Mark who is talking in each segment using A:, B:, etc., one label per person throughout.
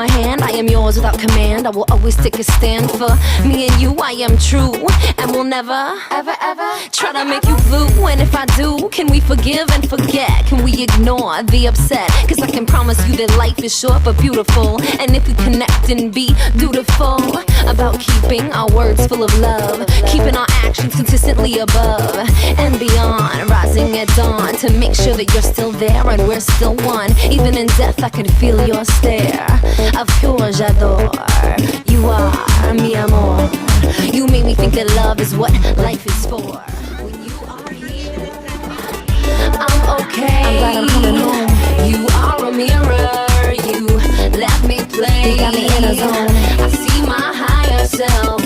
A: my hand, I am yours without command. I will always take a stand for me and you. I am true and will never, ever, ever try to make you blue. And if I do, can we forgive and forget? Can we ignore the upset? Cause I can promise you that life is short but beautiful. And if we connect and be dutiful about keeping our words full of love, keeping our actions consistently above and beyond, rising at dawn to make sure that you're still there and we're still one. Even in death I could feel your stare of pure j'adore. You are mi amor. You make me think that love is what life is for. When you are here, I'm okay. I'm glad I'm coming home. You are a mirror. You let me play. You got me in a zone. I see my higher self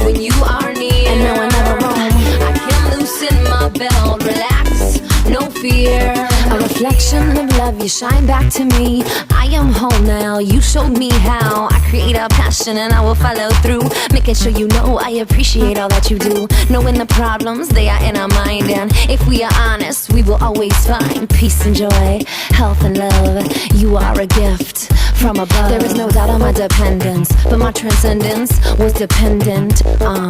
A: when you are near. And now I never roam. I can loosen my belt, relax, no fear. A reflection of love, you shine back to me. I am whole now, you showed me how. I create a passion and I will follow through, making sure you know I appreciate all that you do. Knowing the problems, they are in our mind. And if we are honest, we will always find peace and joy, health and love. You are a gift from above. There is no doubt on my dependence, but my transcendence was dependent on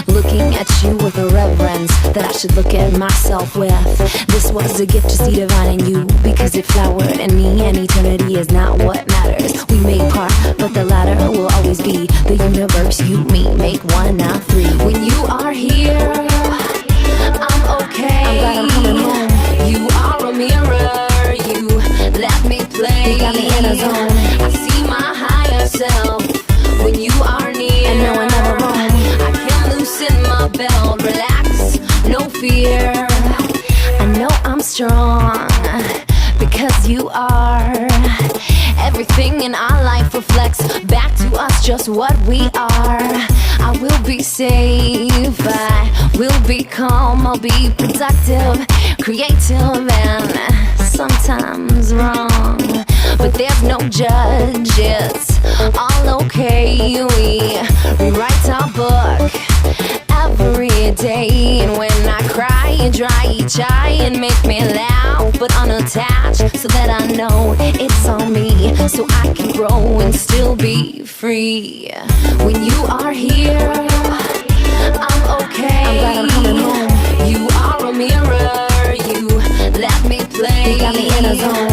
A: looking at you with a reverence that I should look at myself with. This was a gift to see divine in you, because it flowered in me, and eternity is not what matters. We may part, but the latter will always be the universe. You, me, make one, not three. When you are here, I'm okay. I'm glad I'm coming home. You are a mirror. You let me play. You got me in a zone. I see my higher self when you are near. And now I never roam. I can loosen my belt, relax, no fear. I know I'm strong because you are. Everything in our life reflects back to us just what we are. I will be safe, I will be calm, I'll be productive, creative, and sometimes wrong. But there's no judge, it's all okay. We rewrite our book every day. And when I cry, you dry each eye and make me laugh, but unattached, so that I know it's on me, so I can grow and still be free. When you are here, I'm okay. I'm glad I'm coming home. You are a mirror. You let me play. You got me in a zone.